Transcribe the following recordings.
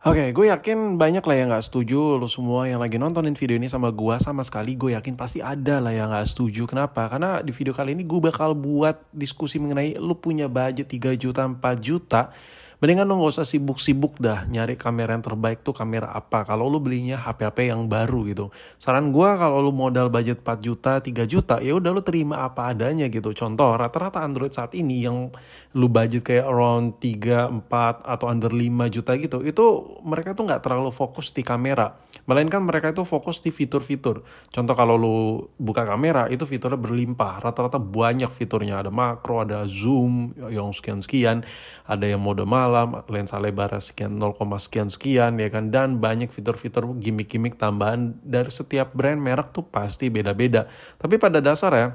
Oke, gue yakin banyak lah yang gak setuju. Lo semua yang lagi nontonin video ini sama gue, sama sekali gue yakin pasti ada lah yang gak setuju. Kenapa? Karena di video kali ini gue bakal buat diskusi mengenai lo punya budget 3 juta, 4 juta. Mendingan lo gak usah sibuk-sibuk dah nyari kamera yang terbaik tuh kamera apa. Kalau lo belinya HP-HP yang baru gitu. Saran gue kalau lo modal budget 4 juta, 3 juta, ya udah lo terima apa adanya gitu. Contoh, rata-rata Android saat ini yang lo budget kayak around 3, 4 atau under 5 juta gitu, itu mereka tuh nggak terlalu fokus di kamera. Melainkan mereka itu fokus di fitur-fitur. Contoh kalau lu buka kamera, itu fiturnya berlimpah. Rata-rata banyak fiturnya. Ada makro, ada zoom yang sekian-sekian. Ada yang mode malam, lensa lebar sekian 0, sekian-sekian ya kan. Dan banyak fitur-fitur gimmick-gimmick tambahan dari setiap brand merek tuh pasti beda-beda. Tapi pada dasar ya,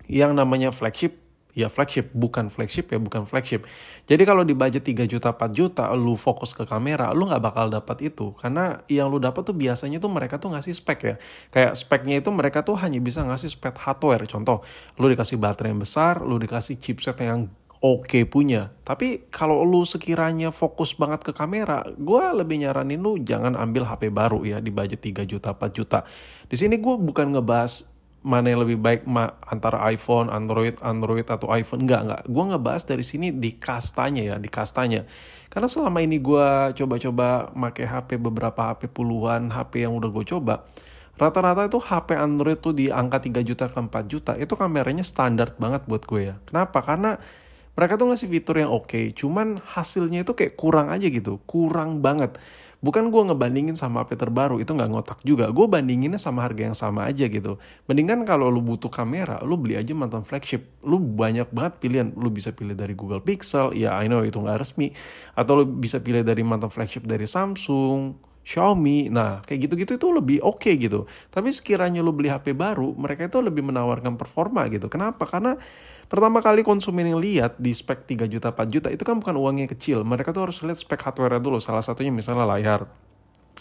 yang namanya flagship, ya flagship, bukan flagship ya bukan flagship. Jadi kalau di budget 3 juta 4 juta lu fokus ke kamera, lu nggak bakal dapat itu. Karena yang lu dapat tuh biasanya tuh mereka tuh ngasih spek ya. Kayak speknya itu mereka tuh hanya bisa ngasih spek hardware. Contoh, lu dikasih baterai yang besar, lu dikasih chipset yang oke punya. Tapi kalau lu sekiranya fokus banget ke kamera, gue lebih nyaranin lu jangan ambil HP baru ya di budget 3 juta 4 juta. Di sini gue bukan ngebahas mana yang lebih baik antara iPhone, Android atau iPhone. Enggak. Gue ngebahas dari sini di kastanya ya, di kastanya. Karena selama ini gue coba-coba pakai HP beberapa HP puluhan HP yang udah gue coba, rata-rata itu HP Android tuh di angka 3 juta ke 4 juta, itu kameranya standar banget buat gue ya. Kenapa? Karena mereka tuh ngasih fitur yang oke, cuman hasilnya itu kayak kurang aja gitu, kurang banget. Bukan gue ngebandingin sama HP terbaru, itu nggak ngotak juga. Gue bandinginnya sama harga yang sama aja gitu. Mendingan kalau lu butuh kamera, lu beli aja mantan flagship. Lu banyak banget pilihan. Lu bisa pilih dari Google Pixel, ya I know itu nggak resmi. Atau lu bisa pilih dari mantan flagship dari Samsung, Xiaomi. Nah, kayak gitu-gitu itu lebih oke gitu. Tapi sekiranya lu beli HP baru, mereka itu lebih menawarkan performa gitu. Kenapa? Karena pertama kali konsumen yang lihat di spek 3 juta 4 juta itu kan bukan uangnya kecil. Mereka tuh harus lihat spek hardware dulu. Salah satunya misalnya layar.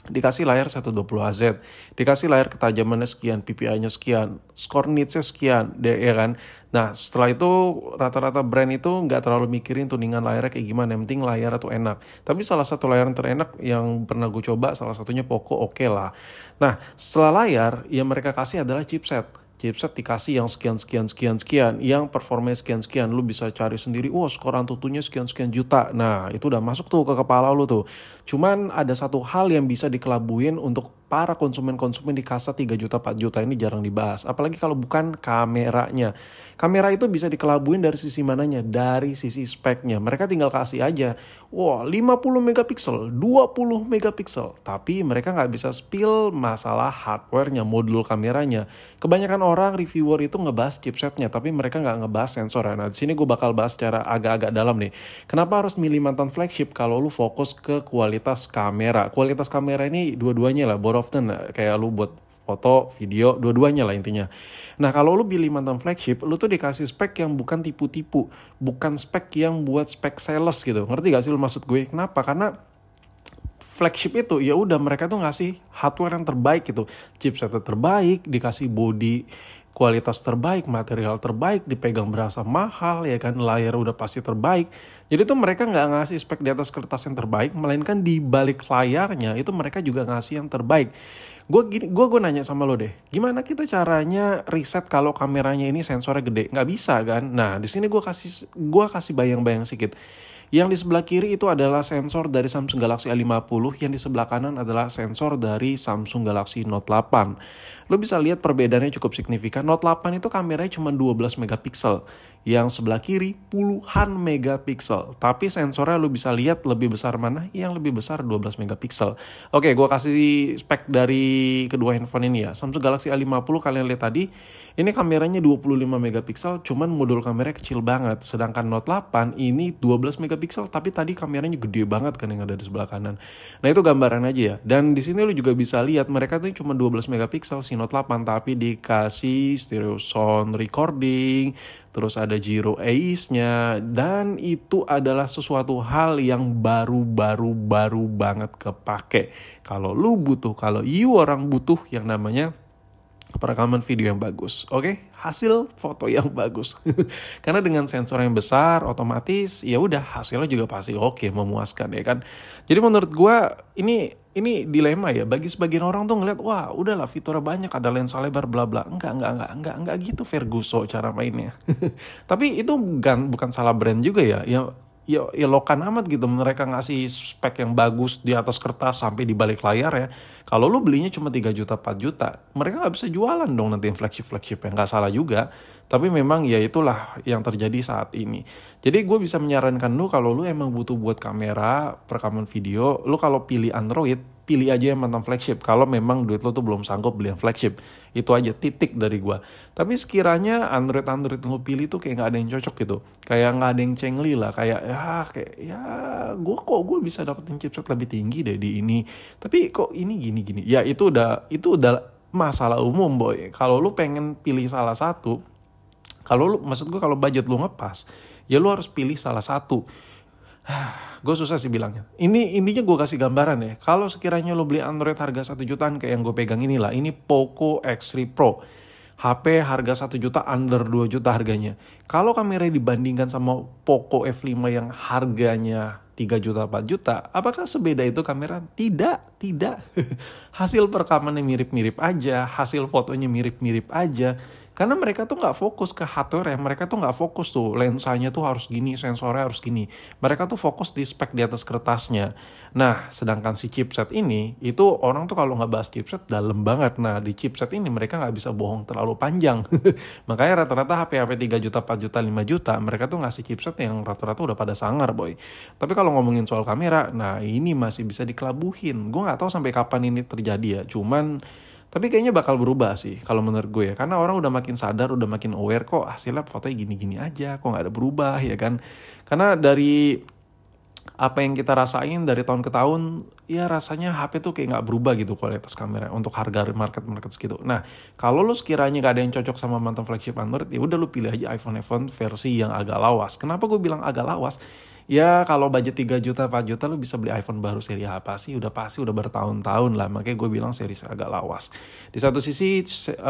Dikasih layar 120 Hz, dikasih layar ketajamannya sekian, PPI-nya sekian, score nits-nya sekian, ya kan. Nah, setelah itu rata-rata brand itu nggak terlalu mikirin tuningan layarnya kayak gimana, yang penting layar tuh enak. Tapi salah satu layar yang terenak yang pernah gue coba, salah satunya Poco, oke lah. Nah, setelah layar, yang mereka kasih adalah chipset. Chipset dikasih yang sekian, yang performanya sekian, lu bisa cari sendiri, skor Antutunya sekian juta. Nah, itu udah masuk tuh ke kepala lu tuh. Cuman ada satu hal yang bisa dikelabuin untuk para konsumen-konsumen di kasa 3 juta 4 juta ini jarang dibahas. Apalagi kalau bukan kameranya. Kamera itu bisa dikelabuin dari sisi mananya? Dari sisi speknya. Mereka tinggal kasih aja, 50 megapiksel, 20 megapiksel. Tapi mereka nggak bisa spill masalah hardware-nya, modul kameranya. Kebanyakan orang reviewer itu ngebahas chipsetnya, tapi mereka nggak ngebahas sensor. Nah, di sini gue bakal bahas secara agak-agak dalam nih. Kenapa harus milih mantan flagship kalau lu fokus ke kualitas kamera? Kualitas kamera ini dua-duanya lah, both of them, kayak lu buat foto, video, dua-duanya lah intinya. Nah, kalau lu pilih mantan flagship, lu tuh dikasih spek yang bukan tipu-tipu, bukan spek yang buat spek sales gitu. Ngerti gak sih lu maksud gue? Kenapa? Karena flagship itu ya udah mereka tuh ngasih hardware yang terbaik gitu, chipset terbaik, dikasih body kualitas terbaik, material terbaik, dipegang berasa mahal ya kan, layar udah pasti terbaik. Jadi tuh mereka nggak ngasih spek di atas kertas yang terbaik, melainkan di balik layarnya itu mereka juga ngasih yang terbaik. Gue nanya sama lo deh, gimana kita caranya riset kalau kameranya ini sensornya gede? Nggak bisa kan? Nah, di sini gue kasih bayang-bayang sedikit. Yang di sebelah kiri itu adalah sensor dari Samsung Galaxy A50, yang di sebelah kanan adalah sensor dari Samsung Galaxy Note 8. Lo bisa lihat perbedaannya cukup signifikan. Note 8 itu kameranya cuma 12 megapiksel, yang sebelah kiri puluhan megapiksel. Tapi sensornya lo bisa lihat lebih besar mana? Yang lebih besar 12 megapiksel. Oke, gue kasih spek dari kedua handphone ini ya. Samsung Galaxy A50 kalian lihat tadi, ini kameranya 25 megapiksel, cuman modul kameranya kecil banget. Sedangkan Note 8 ini 12 megapiksel, tapi tadi kameranya gede banget kan yang ada di sebelah kanan. Nah, itu gambaran aja ya. Dan di sini lu juga bisa lihat mereka tuh cuma 12 megapiksel si Note 8, tapi dikasih stereo sound recording, terus ada gyro AIS-nya, dan itu adalah sesuatu hal yang baru banget kepake. Kalau you orang butuh yang namanya perekaman video yang bagus, oke? Hasil foto yang bagus. Karena dengan sensor yang besar, otomatis ya udah hasilnya juga pasti oke, memuaskan ya kan. Jadi menurut gua ini dilema ya. Bagi sebagian orang tuh ngeliat, wah udahlah fiturnya banyak, ada lensa lebar bla bla. Enggak gitu Ferguson cara mainnya. Tapi itu bukan salah brand juga ya. Ya lokan amat gitu mereka ngasih spek yang bagus di atas kertas sampai di balik layar ya. Kalau lu belinya cuma 3 juta 4 juta, mereka nggak bisa jualan dong nanti flagship yang nggak salah juga. Tapi memang ya itulah yang terjadi saat ini. Jadi gue bisa menyarankan lu kalau lu emang butuh buat kamera perekaman video, lu kalau pilih Android, pilih aja yang mantan flagship. Kalau memang duit lu tuh belum sanggup beli yang flagship, itu aja titik dari gue. Tapi sekiranya Android yang lu pilih tuh kayak nggak ada yang cocok gitu, kayak nggak ada yang cengli lah, kayak gue bisa dapetin chipset lebih tinggi deh di ini, tapi kok ini gini, ya itu udah masalah umum boy. Kalau lu pengen pilih salah satu, maksud gue kalau budget lu ngepas, ya lu harus pilih salah satu. Gue susah sih bilangnya. Intinya gue kasih gambaran ya. Kalau sekiranya lo beli Android harga 1 jutaan kayak yang gue pegang inilah. Ini Poco X3 Pro. HP harga 1 juta, under 2 juta harganya. Kalau kameranya dibandingkan sama Poco F5 yang harganya 3 juta, 4 juta, apakah sebeda itu kamera? Tidak. Hasil perekamannya mirip-mirip aja, hasil fotonya mirip-mirip aja. Karena mereka tuh nggak fokus ke hardware ya, mereka tuh nggak fokus tuh lensanya tuh harus gini, sensornya harus gini. Mereka tuh fokus di spek di atas kertasnya. Nah, sedangkan si chipset ini, itu orang tuh kalau nggak bahas chipset dalam banget. Nah, di chipset ini mereka nggak bisa bohong terlalu panjang. Makanya rata-rata HP 3 juta, 4 juta, 5 juta, mereka tuh ngasih chipset yang rata-rata udah pada sangar boy. Tapi kalau ngomongin soal kamera, nah ini masih bisa dikelabuhin. Gue nggak tahu sampai kapan ini terjadi ya, tapi kayaknya bakal berubah sih kalau menurut gue ya. Karena orang udah makin sadar, udah makin aware kok hasilnya fotonya gini-gini aja, kok nggak ada berubah ya kan. Karena dari apa yang kita rasain dari tahun ke tahun, ya rasanya HP tuh kayak nggak berubah gitu kualitas kamera untuk harga market segitu. Nah, kalau lu sekiranya gak ada yang cocok sama mantan flagship Android, ya udah lu pilih aja iPhone versi yang agak lawas. Kenapa gue bilang agak lawas? Ya kalau budget 3 juta 4 juta lu bisa beli iPhone baru seri apa sih? Pasti udah bertahun-tahun lah. Makanya gue bilang seri agak lawas. Di satu sisi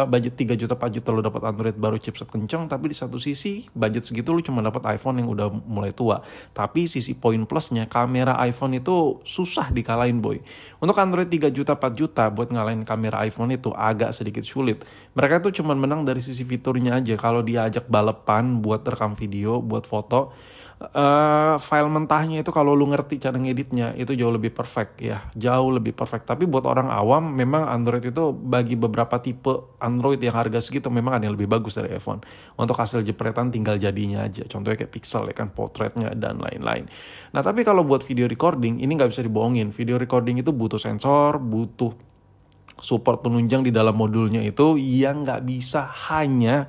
budget 3 juta 4 juta lu dapat Android baru chipset kenceng, tapi di satu sisi budget segitu lu cuma dapat iPhone yang udah mulai tua. Tapi sisi poin plusnya kamera iPhone itu susah dikalahin boy. Untuk Android 3 juta 4 juta buat ngalahin kamera iPhone itu agak sedikit sulit. Mereka tuh cuma menang dari sisi fiturnya aja. Kalau dia ajak balapan buat rekam video, buat foto, file mentahnya itu kalau lu ngerti cara ngeditnya itu jauh lebih perfect ya, jauh lebih perfect. Tapi buat orang awam memang Android itu bagi beberapa tipe Android yang harga segitu memang ada yang lebih bagus dari iPhone. Untuk hasil jepretan tinggal jadinya aja, contohnya kayak pixel ya kan, portraitnya dan lain-lain. Nah tapi kalau buat video recording ini nggak bisa dibohongin, video recording itu butuh sensor, butuh support penunjang di dalam modulnya itu yang nggak bisa hanya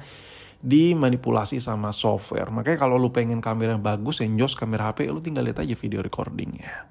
dimanipulasi sama software. Makanya kalau lu pengen kamera yang bagus, yang jos kamera HP, lu tinggal lihat aja video recordingnya.